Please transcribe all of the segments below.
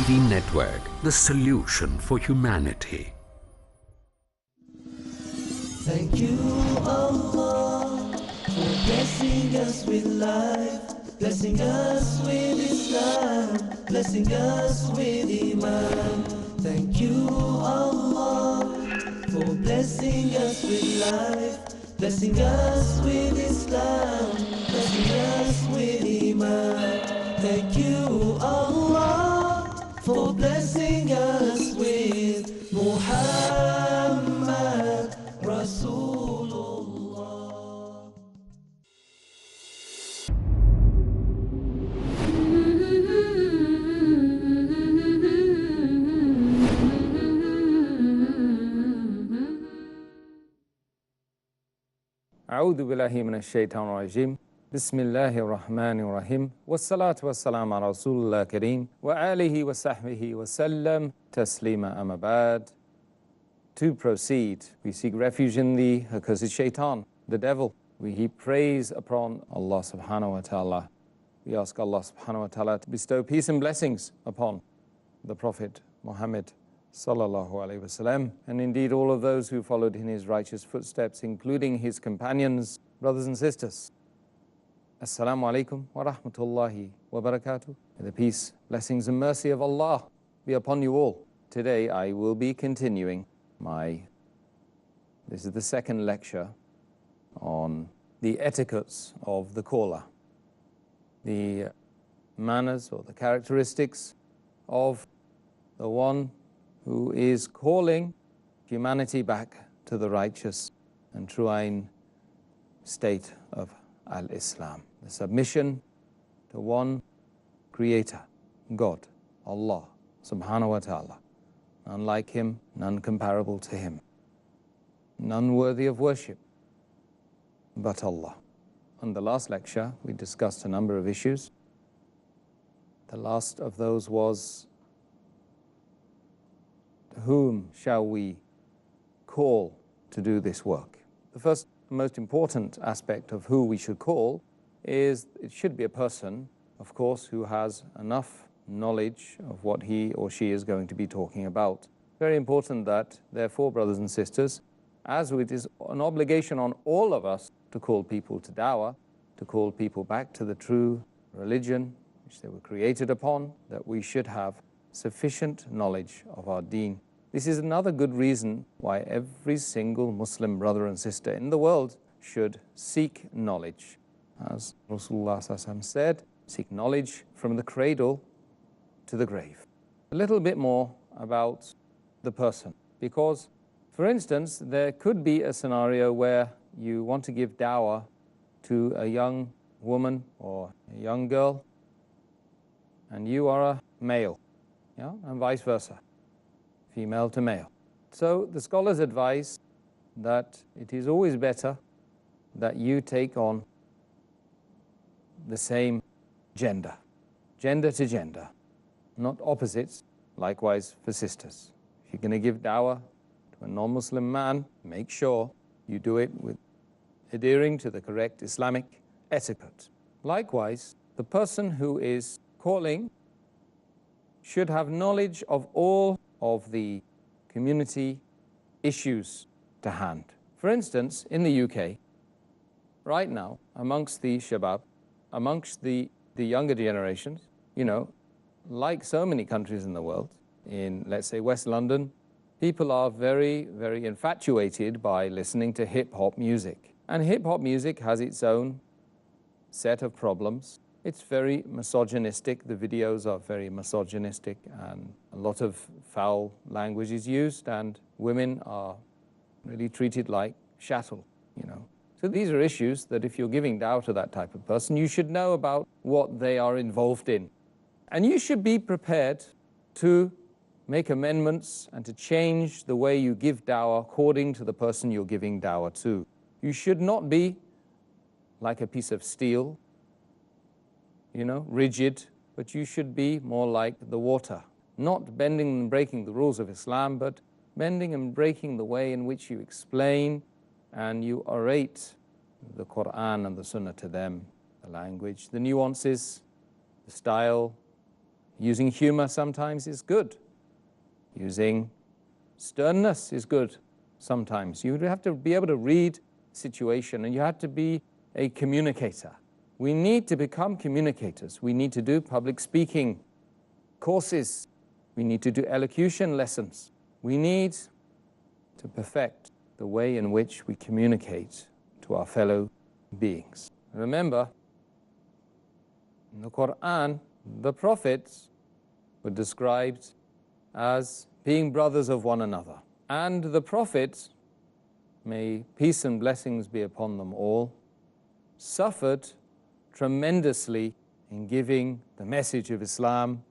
TV network, the solution for humanity. Thank you, Allah, for blessing us with life, blessing us with Islam, blessing us with Iman. Thank you, Allah, for blessing us with life, blessing us with Islam, blessing us with Iman. Thank you, Allah, for blessing us with Muhammad Rasulullah. A'udhu billahi minash shaitanir rajim. Bismillahir Rahmanir Rahim. Wassalatu wassalamu ala Rasulullah Kareem wa alihi wa sahbihi wa sallam taslima amma ba'd. To proceed, we seek refuge in the accursed shaitan, the devil. We heap praise upon Allah subhanahu wa ta'ala. We ask Allah subhanahu wa ta'ala to bestow peace and blessings upon the Prophet Muhammad sallallahu alayhi wa sallam, and indeed all of those who followed in his righteous footsteps, including his companions, brothers and sisters. Assalamu alaikum wa rahmatullahi wa barakatuh. May the peace, blessings and mercy of Allah be upon you all. Today I will be continuing this is the second lecture on the etiquettes of the caller, the manners or the characteristics of the one who is calling humanity back to the righteous and true state of al-Islam, the submission to one creator, God, Allah subhanahu wa ta'ala. None like him, none comparable to him, none worthy of worship but Allah. On the last lecture, we discussed a number of issues. The last of those was, whom shall we call to do this work? The first, most important aspect of who we should call is it should be a person, of course, who has enough knowledge of what he or she is going to be talking about. Very important that, therefore, brothers and sisters, as it is an obligation on all of us to call people to da'wah, to call people back to the true religion which they were created upon, that we should have sufficient knowledge of our deen. This is another good reason why every single Muslim brother and sister in the world should seek knowledge. As Rasulullah said, seek knowledge from the cradle to the grave. A little bit more about the person, because, for instance, there could be a scenario where you want to give da'wah to a young woman or a young girl, and you are a male, and vice versa, female to male. So the scholars advise that it is always better that you take on the same gender, gender to gender, not opposites. Likewise for sisters. If you're going to give da'wah to a non-Muslim man, make sure you do it with adhering to the correct Islamic etiquette. Likewise, the person who is calling should have knowledge of all of the community issues to hand. For instance, in the UK, right now, amongst the shabab, amongst the younger generations, like so many countries in the world, in, let's say, West London, people are very, very infatuated by listening to hip-hop music. And hip-hop music has its own set of problems. It's very misogynistic. The videos are very misogynistic, and a lot of foul language is used, and women are really treated like chattel, So these are issues that if you're giving da'wah to that type of person, you should know about what they are involved in. And you should be prepared to make amendments and to change the way you give da'wah according to the person you're giving da'wah to. You should not be like a piece of steel, rigid, but you should be more like the water, not bending and breaking the rules of Islam, but bending and breaking the way in which you explain and you orate the Quran and the Sunnah to them, the language, the nuances, the style, Using humor sometimes is good. Using sternness is good sometimes. You have to be able to read situation, and you have to be a communicator. We need to become communicators. We need to do public speaking courses. We need to do elocution lessons. We need to perfect the way in which we communicate to our fellow beings. Remember, in the Quran, the prophets were described as being brothers of one another. And the prophets, may peace and blessings be upon them all, suffered tremendously in giving the message of Islam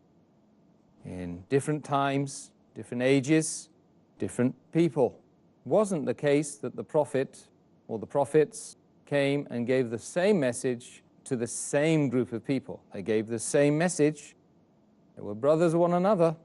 in different times, different ages, different people. It wasn't the case that the prophet or the prophets came and gave the same message to the same group of people. They gave the same message. They were brothers of one another.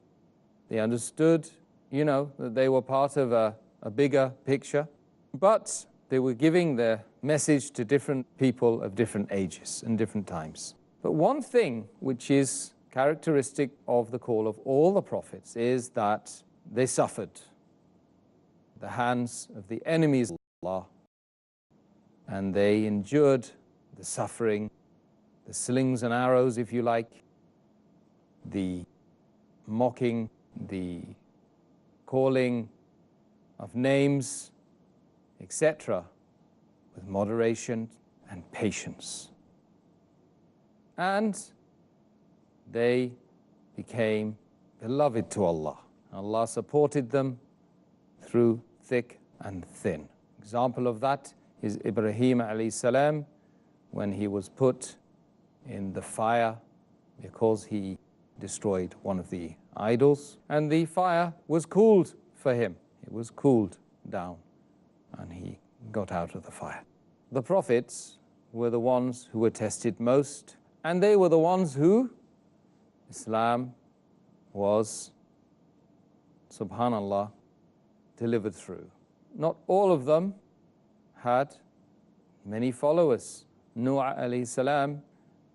They understood, that they were part of a bigger picture. But they were giving their message to different people of different ages and different times. But one thing which is characteristic of the call of all the prophets is that they suffered at the hands of the enemies of Allah, and they endured the suffering, the slings and arrows, if you like, the mocking, the calling of names, etc., with moderation and patience. And they became beloved to Allah. Allah supported them through thick and thin. Example of that is Ibrahim alayhi salam, when he was put in the fire because he destroyed one of the idols, and the fire was cooled for him. It was cooled down, and he got out of the fire. The prophets were the ones who were tested most, and they were the ones who Islam was, subhanallah, delivered through. Not all of them had many followers. Nuh alayhi salam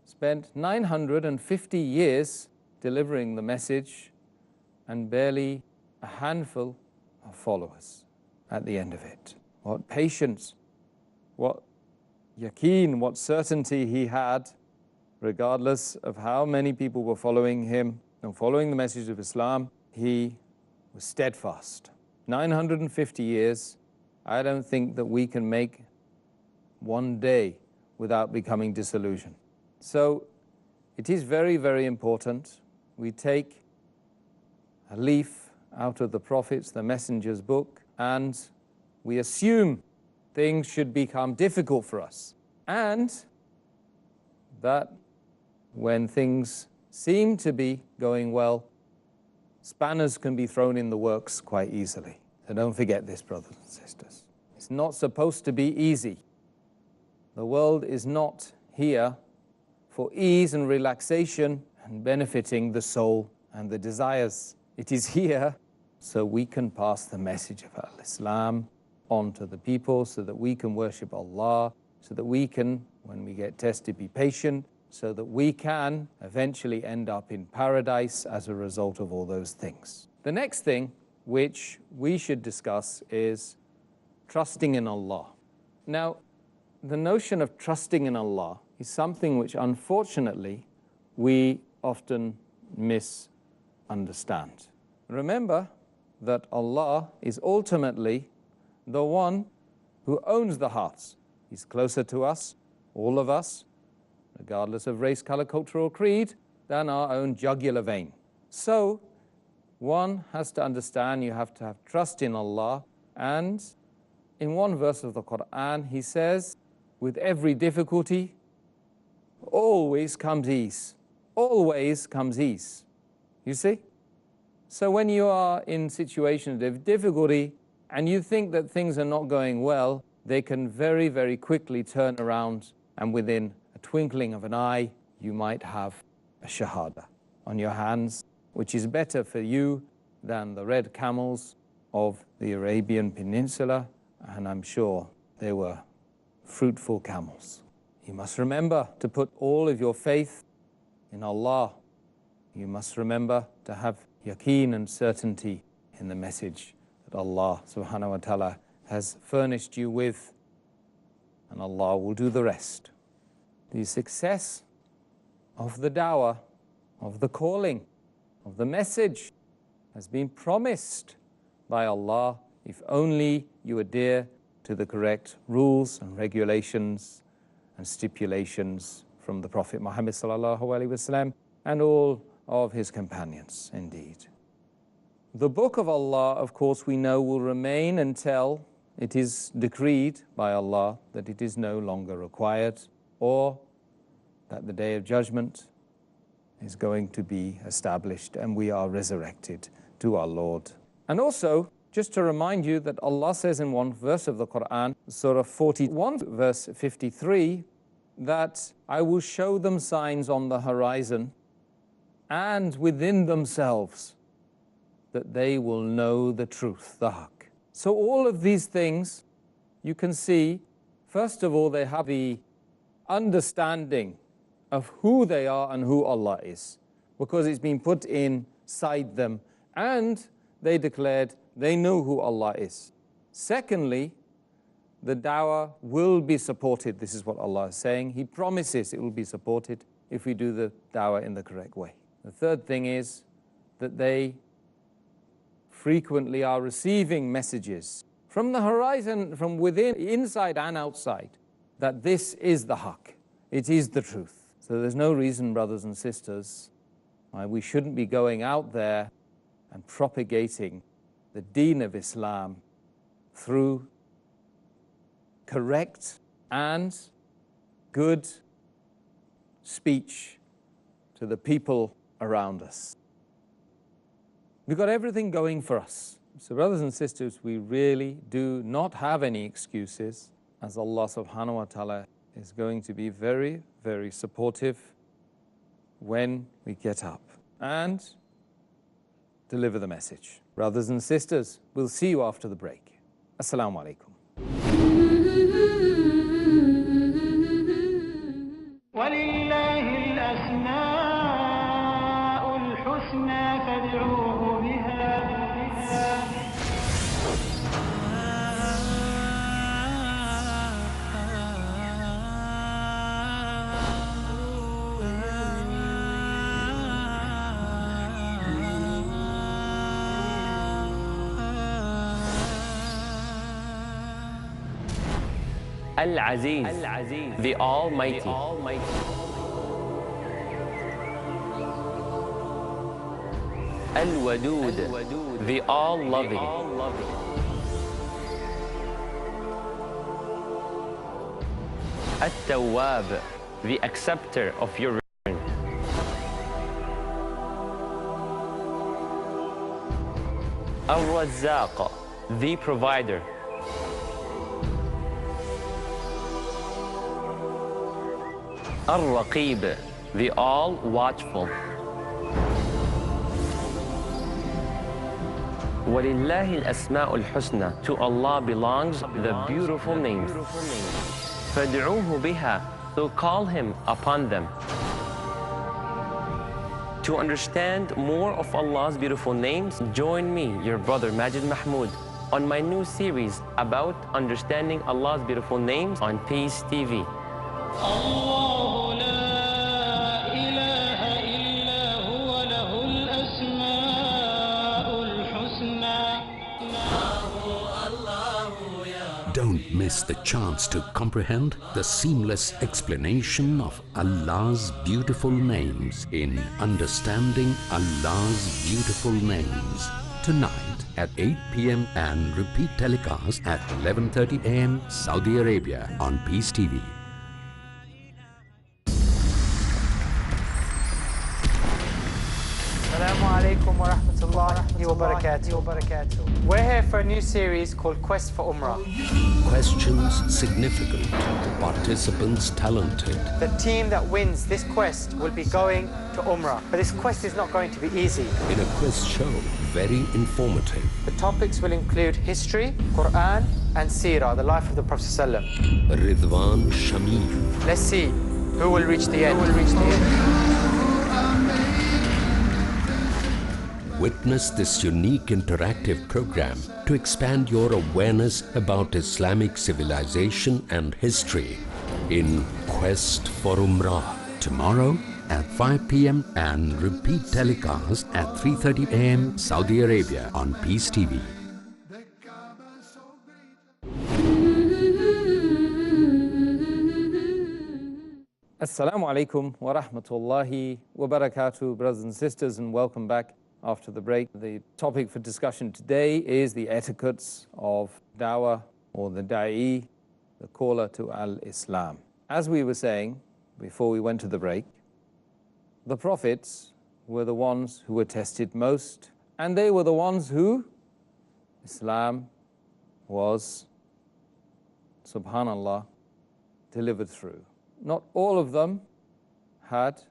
spent 950 years delivering the message and barely a handful of followers at the end of it. What patience, what yaqeen, what certainty he had, regardless of how many people were following him and following the message of Islam. He was steadfast. 950 years, I don't think that we can make one day without becoming disillusioned. So it is very, very important we take a leaf out of the prophets, the messenger's book, and we assume things should become difficult for us, and that when things seem to be going well, spanners can be thrown in the works quite easily. So don't forget this, brothers and sisters. It's not supposed to be easy. The world is not here for ease and relaxation and benefiting the soul and the desires. It is here so we can pass the message of Islam on to the people, so that we can worship Allah, so that we can, when we get tested, be patient, so that we can eventually end up in paradise as a result of all those things. The next thing which we should discuss is trusting in Allah. Now, the notion of trusting in Allah is something which unfortunately we often misunderstand. Remember that Allah is ultimately the one who owns the hearts. He's closer to us, all of us, regardless of race, color, culture, or creed, than our own jugular vein. So one has to understand, you have to have trust in Allah. And in one verse of the Quran, he says, with every difficulty, always comes ease. Always comes ease. You see? So when you are in situations of difficulty and you think that things are not going well, they can very, very quickly turn around, and within a twinkling of an eye, you might have a shahada on your hands, which is better for you than the red camels of the Arabian Peninsula, and I'm sure they were fruitful camels. You must remember to put all of your faith in Allah, You must remember to have yaqeen and certainty in the message that Allah subhanahu wa ta'ala has furnished you with, and Allah will do the rest. The success of the da'wah, of the calling, of the message has been promised by Allah if only you adhere to the correct rules and regulations and stipulations from the Prophet Muhammad sallallahu alaihi wasallam and all of his companions, indeed. The book of Allah, of course, we know will remain until it is decreed by Allah that it is no longer required, or that the Day of Judgment is going to be established and we are resurrected to our Lord. And also, just to remind you that Allah says in one verse of the Quran, Surah 41, verse 53, that I will show them signs on the horizon and within themselves that they will know the truth, the haqq. So all of these things, you can see, first of all, they have the understanding of who they are and who Allah is, because it's been put inside them, and they declared they know who Allah is. Secondly, the da'wah will be supported. This is what Allah is saying. He promises it will be supported if we do the da'wah in the correct way. The third thing is that they frequently are receiving messages from the horizon, from within, inside and outside, that this is the haqq, it is the truth. So there's no reason, brothers and sisters, why we shouldn't be going out there and propagating the deen of Islam through correct and good speech to the people around us. We've got everything going for us. So brothers and sisters, we really do not have any excuses, as Allah subhanahu wa ta'ala is going to be very, very supportive when we get up and deliver the message. Brothers and sisters, we'll see you after the break. Assalamu alaikum. Al-Aziz, the Almighty. Al-Wadud, the All-Loving. At-Tawwab, the Acceptor of your return. Al-Razzaq, the Provider. Al-Raqib, the All-Watchful. وَلِلَّهِ الْأَسْمَاءُ الْحُسْنَى. To Allah belongs the beautiful names. فَادْعُوهُ بِهَا. So call Him upon them. To understand more of Allah's beautiful names, join me, your brother Majid Mahmoud, on my new series about understanding Allah's beautiful names on Peace TV. Don't miss the chance to comprehend the seamless explanation of Allah's beautiful names in Understanding Allah's Beautiful Names. Tonight at 8 p.m. and repeat telecast at 11:30 a.m. Saudi Arabia on Peace TV. Assalamu alaikum wa rahmatullahi wa barakatuh. We're here for a new series called Quest for Umrah. Questions significant, participants talented. The team that wins this quest will be going to Umrah. But this quest is not going to be easy. In a quiz show, very informative. The topics will include history, Quran, and Seerah, the life of the Prophet ﷺ. Ridwan Shamil. Let's see who will reach the end. witness this unique interactive program to expand your awareness about Islamic civilization and history in Quest for Umrah, tomorrow at 5 p.m. and repeat telecast at 3:30 a.m. Saudi Arabia on Peace TV. Assalamu alaikum wa rahmatullahi wa barakatuh, brothers and sisters, and welcome back after the break. The topic for discussion today is the etiquettes of dawah, or the da'i, the caller to al-Islam. As we were saying before we went to the break, the prophets were the ones who were tested most, and they were the ones who Islam was, subhanallah, delivered through. Not all of them had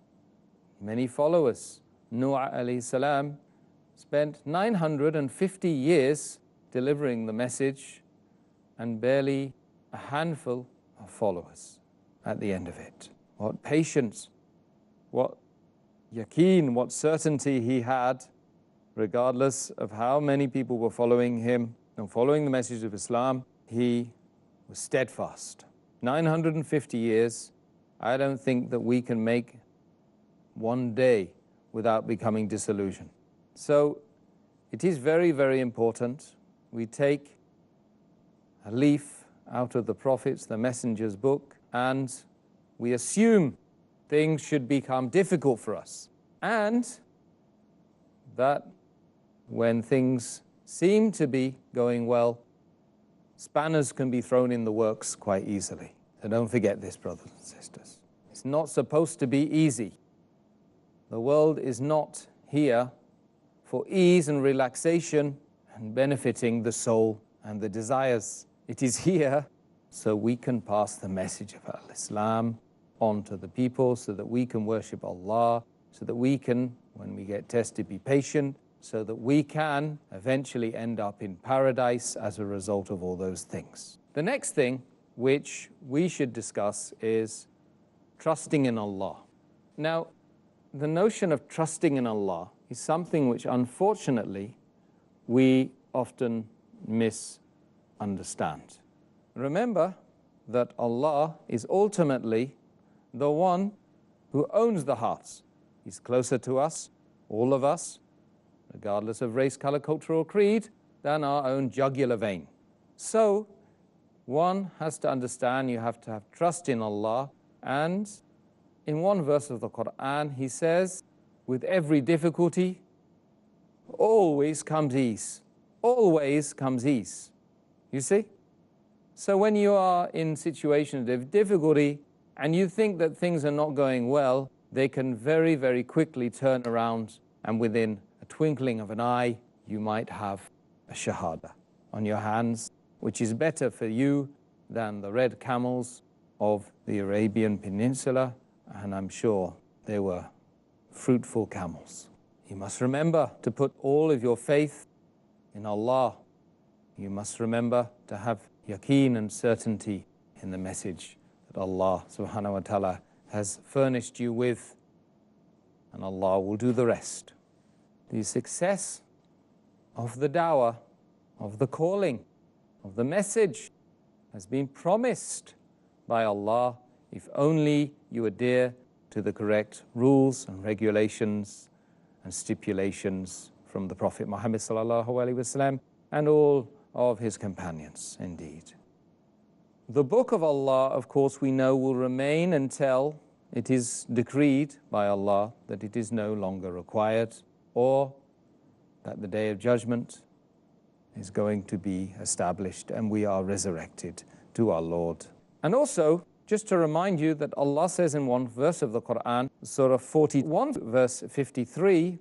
many followers. Nuh alayhi salam spent 950 years delivering the message and barely a handful of followers at the end of it. What patience, what yaqeen, what certainty he had, regardless of how many people were following him and following the message of Islam. He was steadfast. 950 years. I don't think that we can make one day without becoming disillusioned. So it is very, very important we take a leaf out of the prophets, the messengers' book, and we assume things should become difficult for us, and that when things seem to be going well, spanners can be thrown in the works quite easily. So don't forget this, brothers and sisters. It's not supposed to be easy. The world is not here for ease and relaxation and benefiting the soul and the desires. It is here so we can pass the message of al-Islam on to the people, so that we can worship Allah, so that we can, when we get tested, be patient, so that we can eventually end up in paradise as a result of all those things. The next thing which we should discuss is trusting in Allah. Now, the notion of trusting in Allah is something which unfortunately we often misunderstand. Remember that Allah is ultimately the one who owns the hearts. He's closer to us, all of us, regardless of race, color, culture, or creed, than our own jugular vein. So, one has to understand you have to have trust in Allah, and in one verse of the Quran, he says, with every difficulty, always comes ease. Always comes ease. You see? So when you are in situations of difficulty and you think that things are not going well, they can very, very quickly turn around, and within a twinkling of an eye, you might have a shahada on your hands, which is better for you than the red camels of the Arabian Peninsula, and I'm sure they were fruitful camels. You must remember to put all of your faith in Allah. You must remember to have yaqeen and certainty in the message that Allah subhanahu wa ta'ala has furnished you with, and Allah will do the rest. The success of the dawah, of the calling, of the message has been promised by Allah if only you adhere to the correct rules and regulations and stipulations from the Prophet Muhammad sallallahu alaihi wasallam and all of his companions, indeed. The book of Allah, of course, we know will remain until it is decreed by Allah that it is no longer required, or that the day of judgment is going to be established and we are resurrected to our Lord. And also, just to remind you that Allah says in one verse of the Quran, Surah 41, verse 53,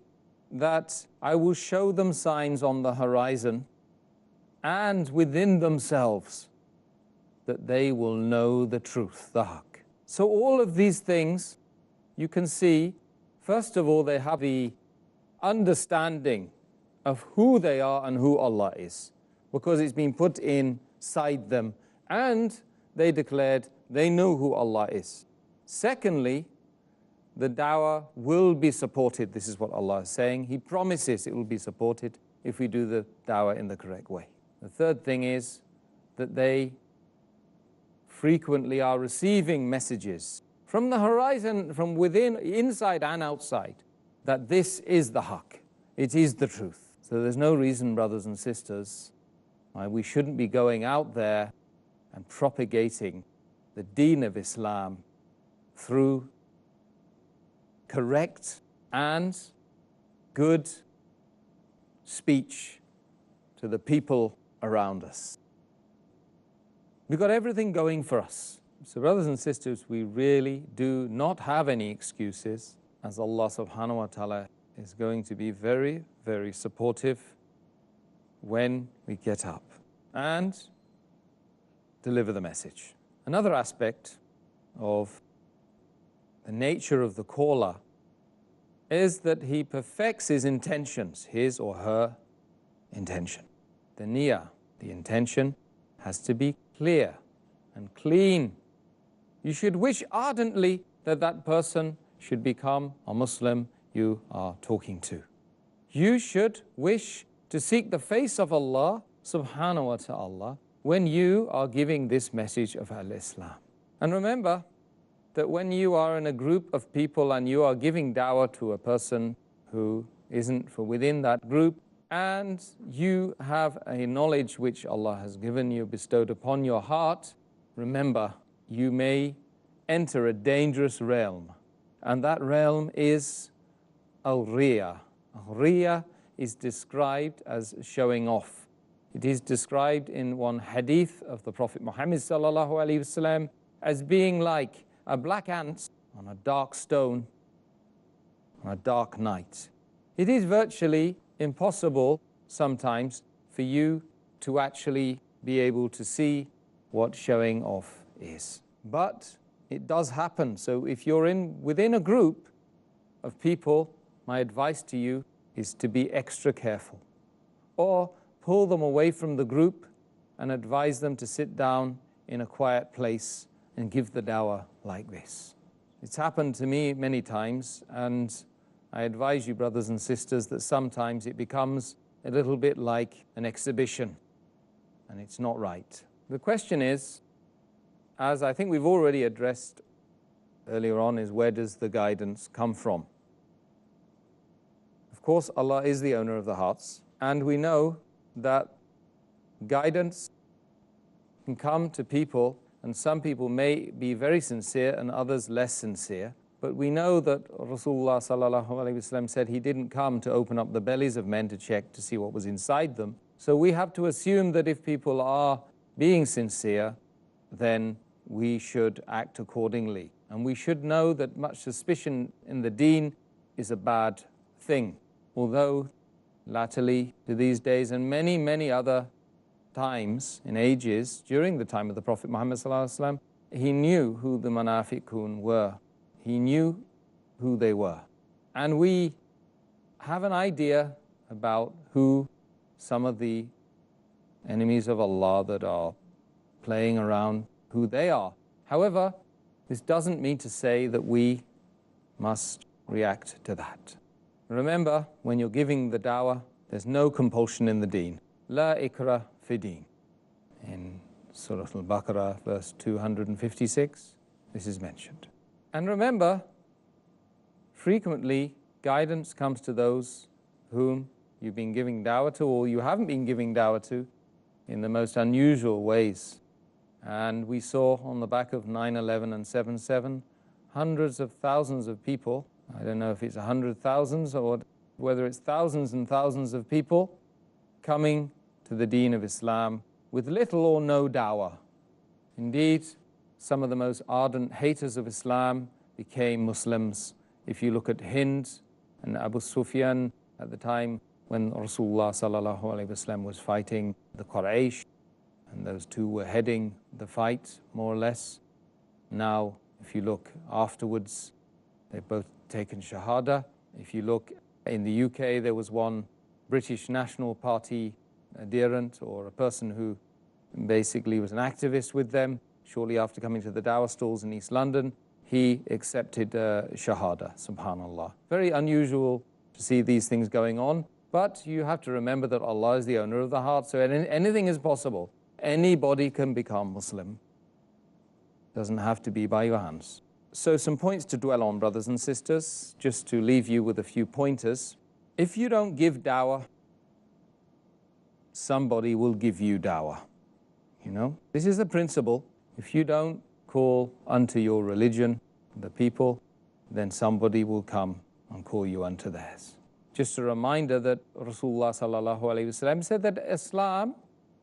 that I will show them signs on the horizon and within themselves, that they will know the truth, the haqq. So all of these things, you can see, first of all, they have the understanding of who they are and who Allah is, because it's been put inside them, and they declared they know who Allah is. Secondly, the dawah will be supported. This is what Allah is saying. He promises it will be supported if we do the dawah in the correct way. The third thing is that they frequently are receiving messages from the horizon, from within, inside and outside, that this is the haqq, it is the truth. So there's no reason, brothers and sisters, why we shouldn't be going out there and propagating the deen of Islam through correct and good speech to the people around us. We've got everything going for us. So brothers and sisters, we really do not have any excuses, as Allah subhanahu wa ta'ala is going to be very, very supportive when we get up and deliver the message. Another aspect of the nature of the caller is that he perfects his intentions, his or her intention. The niyyah, the intention, has to be clear and clean. You should wish ardently that that person should become a Muslim you are talking to. You should wish to seek the face of Allah subhanahu wa ta'ala when you are giving this message of al-Islam. And remember that when you are in a group of people and you are giving dawah to a person who isn't from within that group, and you have a knowledge which Allah has given you, bestowed upon your heart, remember, you may enter a dangerous realm. And that realm is al-riya. Al-riya is described as showing off. It is described in one hadith of the Prophet Muhammad sallallahu alaihi wasallam as being like a black ant on a dark stone on a dark night. It is virtually impossible sometimes for you to actually be able to see what showing off is. But it does happen. So if you're within a group of people, my advice to you is to be extra careful. Or pull them away from the group and advise them to sit down in a quiet place and give the dawah like this. It's happened to me many times, and I advise you, brothers and sisters, that sometimes it becomes a little bit like an exhibition, and it's not right. The question is, as I think we've already addressed earlier on, is where does the guidance come from? Of course, Allah is the owner of the hearts, and we know that guidance can come to people, and some people may be very sincere and others less sincere. But we know that Rasulullah sallallahu alaihi wasallam said he didn't come to open up the bellies of men to check to see what was inside them. So we have to assume that if people are being sincere, then we should act accordingly. And we should know that much suspicion in the deen is a bad thing. Although latterly to these days and many, many other times in ages during the time of the Prophet Muhammad sallallahu alaihi wasallam, he knew who the munafiqun were. He knew who they were. And we have an idea about who some of the enemies of Allah that are playing around, who they are. However, this doesn't mean to say that we must react to that. Remember, when you're giving the dawah, there's no compulsion in the deen. La ikra fi din. In Surah Al-Baqarah, verse 256, this is mentioned. And remember, frequently guidance comes to those whom you've been giving dawah to or you haven't been giving dawah to in the most unusual ways. And we saw on the back of 9/11 and 7/7 hundreds of thousands of people, I don't know if it's 100,000 or whether it's thousands and thousands of people coming to the deen of Islam with little or no dawah. Indeed, some of the most ardent haters of Islam became Muslims. If you look at Hind and Abu Sufyan at the time when Rasulullah sallallahu alaihi wasallam was fighting the Quraysh, and those two were heading the fight, more or less. Now, if you look afterwards, they've both taken Shahada. If you look in the UK, there was one British National Party adherent or a person who basically was an activist with them. Shortly after coming to the dawah stalls in East London, he accepted Shahada, subhanallah. Very unusual to see these things going on, but you have to remember that Allah is the owner of the heart, so anything is possible. Anybody can become Muslim. Doesn't have to be by your hands. So some points to dwell on, brothers and sisters, just to leave you with a few pointers. If you don't give dawah, somebody will give you dawah. You know, this is the principle. If you don't call unto your religion, the people, then somebody will come and call you unto theirs. Just a reminder that Rasulullah sallallahu alaihi wasallam said that Islam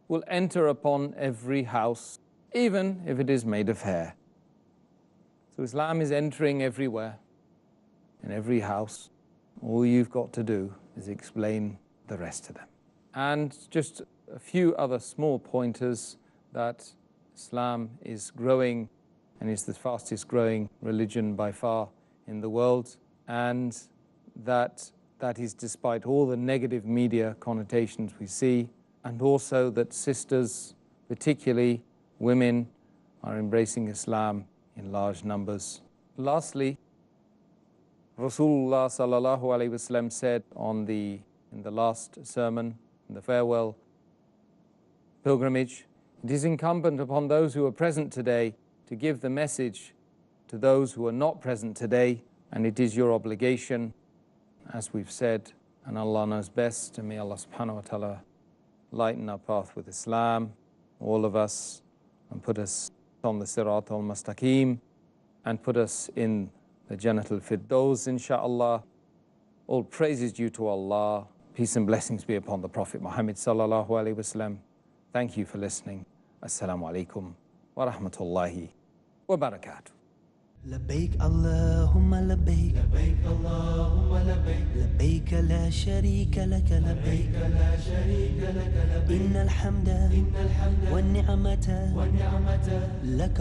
will enter upon every house, even if it is made of hair. So Islam is entering everywhere, in every house. All you've got to do is explain the rest to them. And just a few other small pointers that Islam is growing and is the fastest growing religion by far in the world, and that is despite all the negative media connotations we see, and also that sisters, particularly women, are embracing Islam in large numbers. Lastly, Rasulullah sallallahu alaihi wasallam said in the last sermon, in the farewell pilgrimage, it is incumbent upon those who are present today to give the message to those who are not present today, and it is your obligation, as we've said, and Allah knows best, and may Allah subhanahu wa ta'ala lighten our path with Islam, all of us, and put us on the Sirat al-Mustaqim, and put us in the Jannat al-Firdaus, insha'Allah. All praises due to Allah. Peace and blessings be upon the Prophet Muhammad sallallahu alaihi wasallam. Thank you for listening. Assalamu alaikum wa rahmatullahi wa barakatuh. لبيك اللهم لبيك لبيك اللهم لبيك لبيك لا شريك لك لبيك لا شريك لك لبيك إن الحمد والنعمة لك